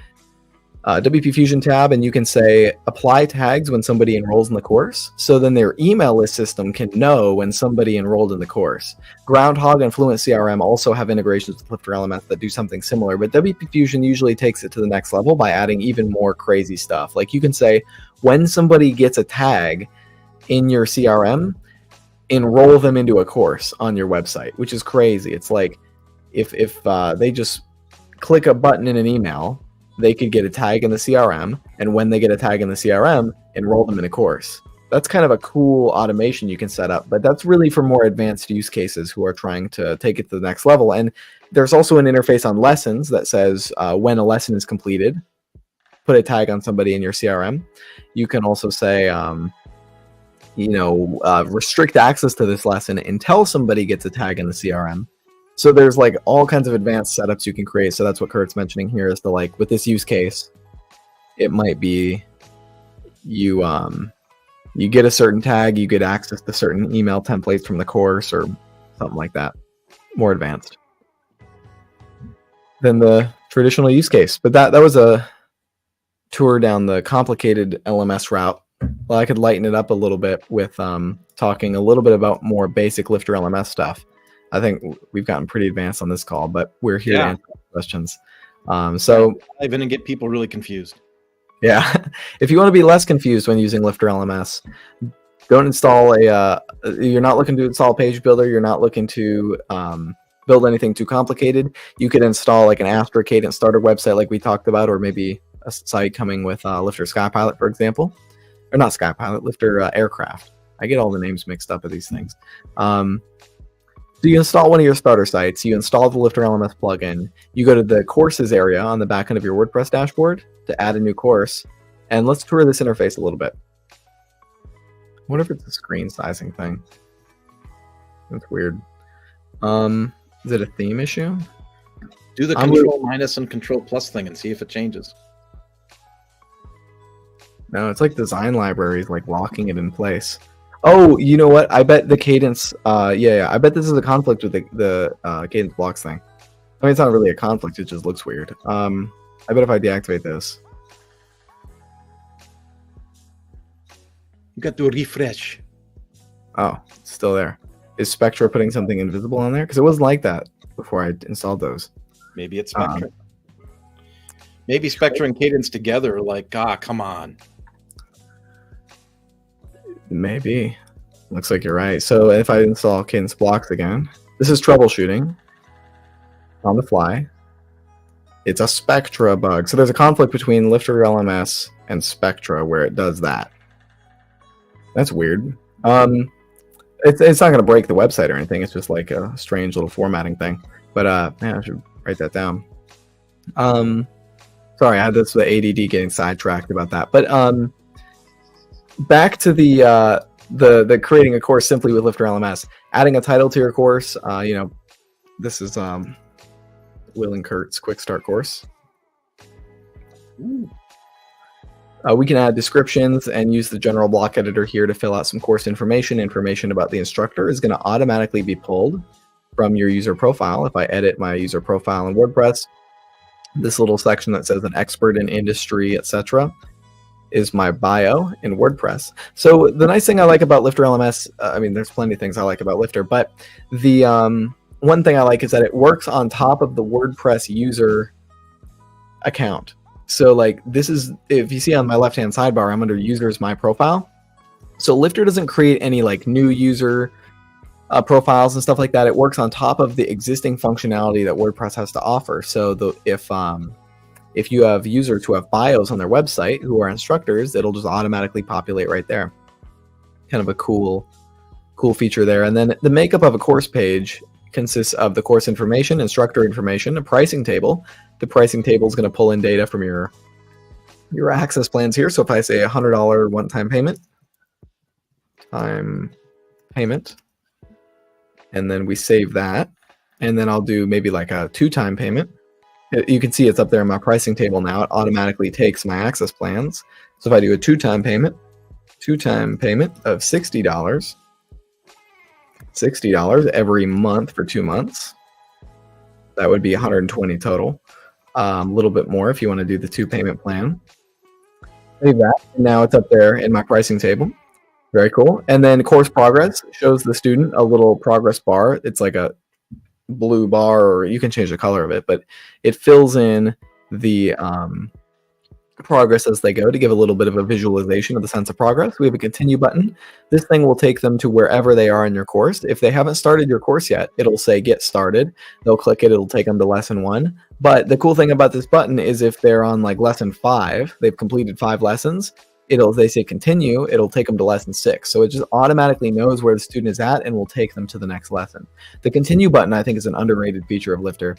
Speaker 2: WP Fusion tab, and you can say apply tags when somebody enrolls in the course. So then their email list system can know when somebody enrolled in the course. Groundhog and Fluent CRM also have integrations with LifterLMS that do something similar, but WP Fusion usually takes it to the next level by adding even more crazy stuff. Like you can say when somebody gets a tag in your CRM, enroll them into a course on your website, which is crazy. It's like if they just click a button in an email, they could get a tag in the CRM, and when they get a tag in the CRM, enroll them in a course. That's kind of a cool automation you can set up, but that's really for more advanced use cases who are trying to take it to the next level. And there's also an interface on lessons that says when a lesson is completed, put a tag on somebody in your CRM. You can also say, restrict access to this lesson until somebody gets a tag in the CRM. So there's like all kinds of advanced setups you can create. So that's what Kurt's mentioning here is like with this use case, it might be you get a certain tag, you get access to certain email templates from the course or something like that. More advanced than the traditional use case. But that was a tour down the complicated LMS route. Well, I could lighten it up a little bit with talking a little bit about more basic LifterLMS stuff. I think we've gotten pretty advanced on this call, but we're here to answer questions. So
Speaker 1: I'm going to get people really confused.
Speaker 2: Yeah, if you want to be less confused when using LifterLMS, don't install you're not looking to install a page builder. You're not looking to build anything too complicated. You could install like an Astra Cadence starter website like we talked about, or maybe a site coming with Lifter Skypilot, for example. Or not Skypilot, Lifter Aircraft. I get all the names mixed up of these things. So you install one of your starter sites, you install the LifterLMS plugin, you go to the courses area on the back end of your WordPress dashboard to add a new course, and let's tour this interface a little bit. What if it's a screen sizing thing? That's weird. Is it a theme issue?
Speaker 1: Do the control minus and control plus thing and see if it changes.
Speaker 2: No, it's like design libraries like locking it in place. Oh, you know what? I bet the cadence. I bet this is a conflict with the cadence blocks thing. I mean, it's not really a conflict. It just looks weird. I bet if I deactivate this,
Speaker 1: you got to refresh.
Speaker 2: Oh, it's still there. Is Spectra putting something invisible on there? Because it wasn't like that before I installed those.
Speaker 1: Maybe it's Spectra. Maybe Spectra and Cadence together are like, come on.
Speaker 2: Maybe. Looks like you're right. So if I install Cadence blocks again, this is troubleshooting on the fly. It's a Spectra bug. So there's a conflict between LifterLMS and Spectra where it does that. That's weird. It's not going to break the website or anything. It's just like a strange little formatting thing. But I should write that down. Sorry, I had this with ADD getting sidetracked about that. But back to the the creating a course simply with LifterLMS, adding a title to your course. This is Will and Kurt's quick start course. We can add descriptions and use the general block editor here to fill out some course information. Information about the instructor is going to automatically be pulled from your user profile. If I edit my user profile in WordPress, this little section that says an expert in industry, etc., is my bio in WordPress. So the nice thing I like about LifterLMS, there's plenty of things I like about Lifter, but the one thing I like is that it works on top of the WordPress user account. So like this is, if you see on my left-hand sidebar, I'm under users, my profile. So Lifter doesn't create any like new user profiles and stuff like that. It works on top of the existing functionality that WordPress has to offer. So if you have users who have bios on their website who are instructors, it'll just automatically populate right there. Kind of a cool feature there. And then the makeup of a course page consists of the course information, instructor information, a pricing table. The pricing table is going to pull in data from your access plans here. So if I say $100 one-time payment, and then we save that, and then I'll do maybe like a 2-time payment. You can see it's up there in my pricing table now. It automatically takes my access plans. So if I do a 2-time payment of $60, every month for 2 months, that would be $120 total. A little bit more if you want to do the 2-payment plan. Save that, and now it's up there in my pricing table. Very cool. And then course progress shows the student a little progress bar. It's like a blue bar, or you can change the color of it, but it fills in the progress as they go to give a little bit of a visualization of the sense of progress. We have a continue button. This thing will take them to wherever they are in your course. If they haven't started your course yet, it'll say get started. They'll click it, it'll take them to lesson 1. But the cool thing about this button is if they're on like lesson 5, they've completed 5 lessons, they say continue, it'll take them to lesson 6. So it just automatically knows where the student is at and will take them to the next lesson. The continue button, I think, is an underrated feature of Lifter.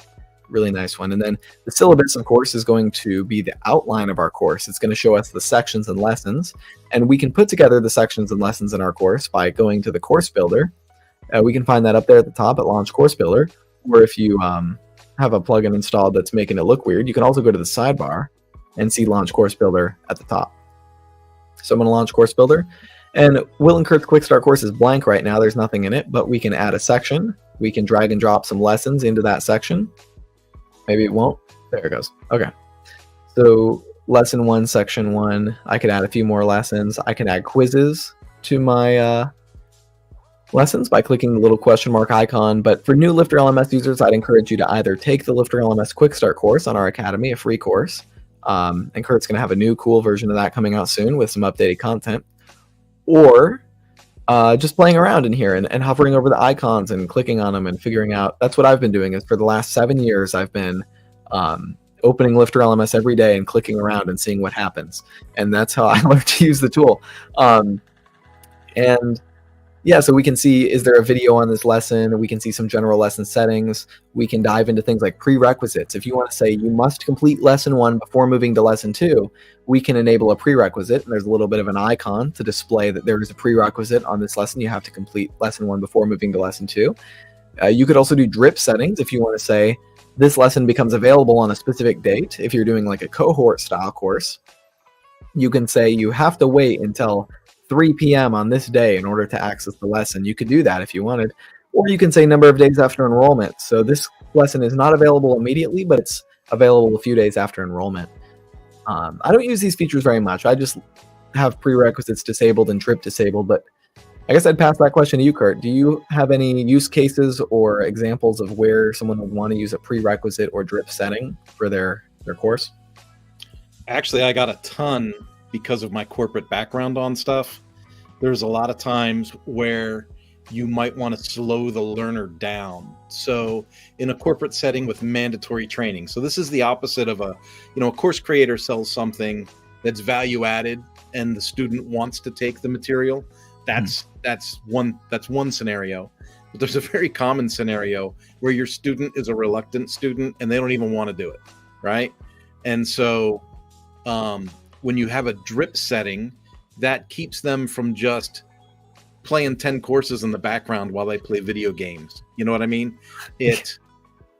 Speaker 2: Really nice one. And then the syllabus, of course, is going to be the outline of our course. It's going to show us the sections and lessons, and we can put together the sections and lessons in our course by going to the course builder. We can find that up there at the top at Launch Course Builder, or if you have a plugin installed that's making it look weird, you can also go to the sidebar and see Launch Course Builder at the top. So I'm going to launch Course Builder, and Will and Kurt's Quick Start course is blank right now. There's nothing in it, but we can add a section. We can drag and drop some lessons into that section. Maybe it won't. There it goes. Okay. So lesson 1, section 1. I could add a few more lessons. I can add quizzes to my lessons by clicking the little question mark icon. But for new LifterLMS users, I'd encourage you to either take the LifterLMS Quick Start course on our Academy, a free course. And Kurt's going to have a new cool version of that coming out soon with some updated content. Or just playing around in here and hovering over the icons and clicking on them and figuring out. That's what I've been doing. Is for the last 7 years, I've been opening LifterLMS every day and clicking around and seeing what happens. And that's how I learned to use the tool. And yeah, so we can see, is there a video on this lesson? We can see some general lesson settings. We can dive into things like prerequisites. If you want to say you must complete lesson 1 before moving to lesson 2, we can enable a prerequisite. And there's a little bit of an icon to display that there is a prerequisite on this lesson. You have to complete lesson 1 before moving to lesson 2. You could also do drip settings if you want to say this lesson becomes available on a specific date. If you're doing like a cohort style course, you can say you have to wait until 3 p.m. on this day in order to access the lesson. You could do that if you wanted. Or you can say number of days after enrollment. So this lesson is not available immediately, but it's available a few days after enrollment. I don't use these features very much. I just have prerequisites disabled and drip disabled, but I guess I'd pass that question to you, Kurt. Do you have any use cases or examples of where someone would want to use a prerequisite or drip setting for their course?
Speaker 1: Actually, I got a ton because of my corporate background on stuff. There's a lot of times where you might want to slow the learner down. So in a corporate setting with mandatory training. So this is the opposite of a course creator sells something that's value added and the student wants to take the material. That's one scenario. But there's a very common scenario where your student is a reluctant student and they don't even want to do it, right? And so when you have a drip setting, that keeps them from just playing 10 courses in the background while they play video games. You know what I mean? They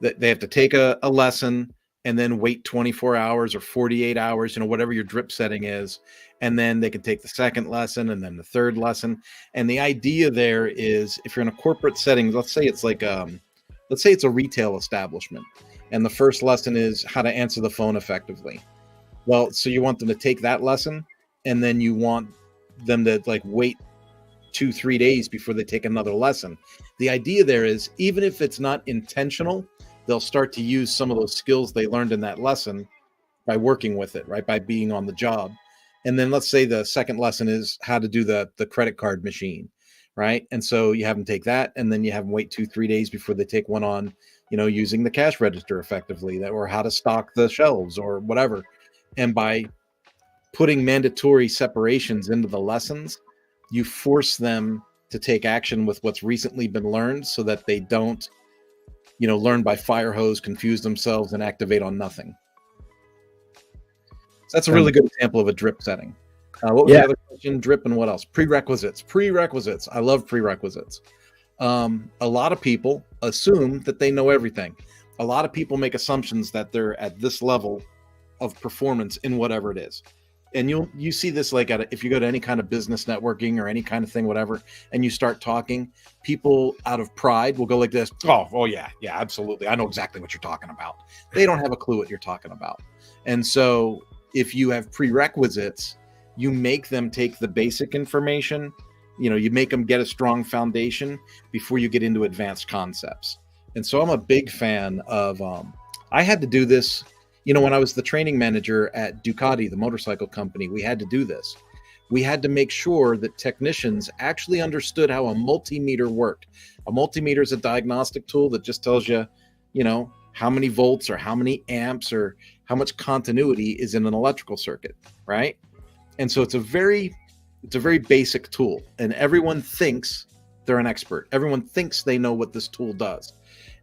Speaker 1: have to take a lesson and then wait 24 hours or 48 hours, you know, whatever your drip setting is. And then they can take the second lesson and then the third lesson. And the idea there is, if you're in a corporate setting, let's say it's a retail establishment, and the first lesson is how to answer the phone effectively. Well, so you want them to take that lesson, and then you want them to like wait 2-3 days before they take another lesson. The idea there is, even if it's not intentional, they'll start to use some of those skills they learned in that lesson by working with it, right? By being on the job. And then let's say the second lesson is how to do the credit card machine, right? And so you have them take that, and then you have them wait 2-3 days before they take one on, you know, using the cash register effectively, or how to stock the shelves or whatever. And by putting mandatory separations into the lessons, you force them to take action with what's recently been learned, so that they don't, you know, learn by fire hose, confuse themselves, and activate on nothing. So that's a really good example of a drip setting. What was the other question? Drip and what else? Prerequisites. I love prerequisites. A lot of people assume that they know everything. A lot of people make assumptions that they're at this level of performance in whatever it is. And you see this like if you go to any kind of business networking or any kind of thing, whatever, and you start talking, people out of pride will go like this. Oh yeah, absolutely. I know exactly what you're talking about. They don't have a clue what you're talking about. And so if you have prerequisites, you make them take the basic information, you know, you make them get a strong foundation before you get into advanced concepts. And so I'm a big fan of, I had to do this, you know, when I was the training manager at Ducati, the motorcycle company, we had to do this. We had to make sure that technicians actually understood how a multimeter worked. A multimeter is a diagnostic tool that just tells you, you know, how many volts or how many amps or how much continuity is in an electrical circuit, right? And so it's a very basic tool, and everyone thinks they're an expert. Everyone thinks they know what this tool does.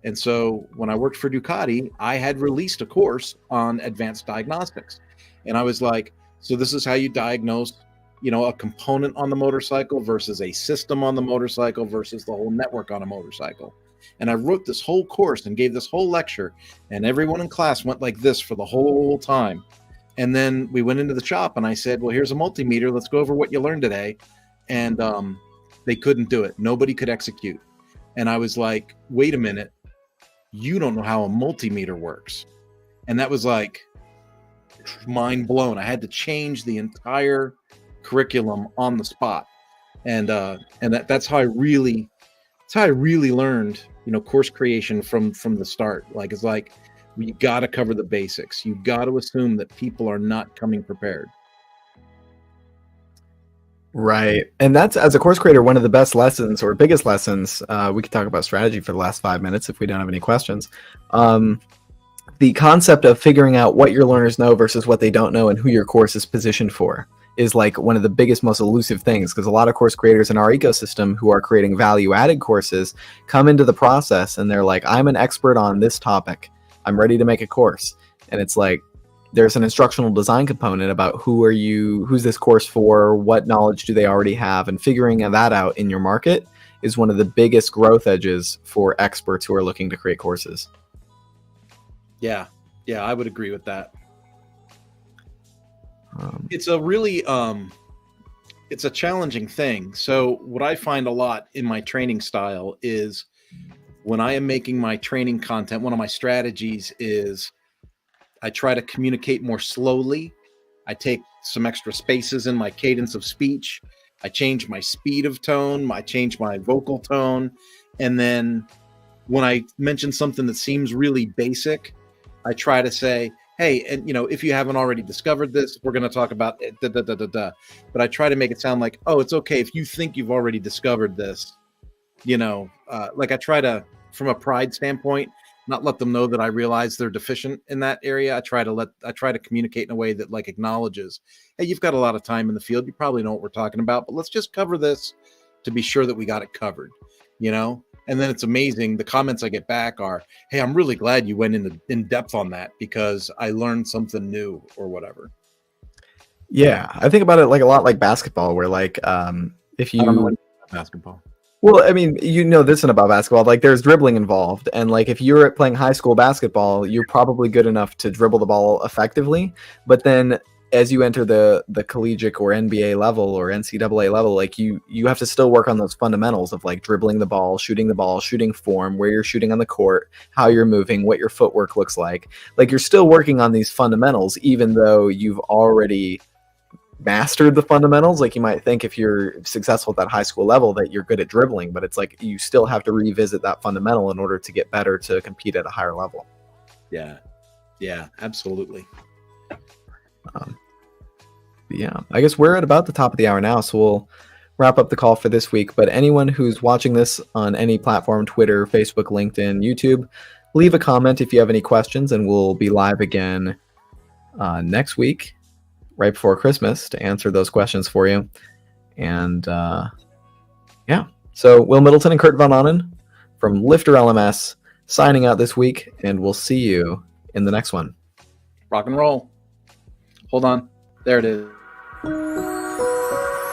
Speaker 1: And so when I worked for Ducati, I had released a course on advanced diagnostics. And I was like, so this is how you diagnose, you know, a component on the motorcycle versus a system on the motorcycle versus the whole network on a motorcycle. And I wrote this whole course and gave this whole lecture, and everyone in class went like this for the whole time. And then we went into the shop and I said, well, here's a multimeter. Let's go over what you learned today. And they couldn't do it. Nobody could execute. And I was like, wait a minute. You don't know how a multimeter works. And that was like mind blown. I had to change the entire curriculum on the spot. And that's how I really learned, you know, course creation from the start. Like, it's like, you got to cover the basics. You got to assume that people are not coming prepared.
Speaker 2: Right. And that's, as a course creator, one of the best lessons or biggest lessons. We could talk about strategy for the last 5 minutes if we don't have any questions. The concept of figuring out what your learners know versus what they don't know and who your course is positioned for is like one of the biggest, most elusive things, because a lot of course creators in our ecosystem who are creating value-added courses come into the process and they're like, I'm an expert on this topic. I'm ready to make a course. And it's like, there's an instructional design component about who's this course for, what knowledge do they already have, and figuring that out in your market is one of the biggest growth edges for experts who are looking to create courses.
Speaker 1: Yeah, I would agree with that. It's a really, it's a challenging thing. So what I find a lot in my training style is when I am making my training content, one of my strategies is I try to communicate more slowly. I take some extra spaces in my cadence of speech. I change my speed of tone. I change my vocal tone. And then when I mention something that seems really basic, I try to say, hey, and you know, if you haven't already discovered this, we're going to talk about it, But I try to make it sound like, oh, it's okay if you think you've already discovered this. You know, like I try to, from a pride standpoint, not let them know that I realize they're deficient in that area. I try to communicate in a way that like acknowledges, hey, you've got a lot of time in the field. You probably know what we're talking about, but let's just cover this to be sure that we got it covered, you know? And then it's amazing. The comments I get back are, hey, I'm really glad you went in depth on that because I learned something new or whatever.
Speaker 2: Yeah. I think about it like a lot like basketball where like, if you,
Speaker 1: basketball.
Speaker 2: Well, I mean, you know this about basketball. Like, there's dribbling involved, and like if you're playing high school basketball, you're probably good enough to dribble the ball effectively. But then, as you enter the collegiate or NBA level or NCAA level, like you have to still work on those fundamentals of like dribbling the ball, shooting form, where you're shooting on the court, how you're moving, what your footwork looks like. Like you're still working on these fundamentals, even though you've already mastered the fundamentals. Like you might think if you're successful at that high school level that you're good at dribbling, but it's like you still have to revisit that fundamental in order to get better to compete at a higher level.
Speaker 1: Yeah, absolutely.
Speaker 2: Yeah, I guess we're at about the top of the hour now, so we'll wrap up the call for this week. But anyone who's watching this on any platform, Twitter, Facebook, LinkedIn, YouTube, leave a comment if you have any questions, and we'll be live again next week, right before Christmas, to answer those questions for you. And yeah, so Will Middleton and Kurt Von Onen from LifterLMS signing out this week, and we'll see you in the next one.
Speaker 1: Rock and roll. Hold on. There it is.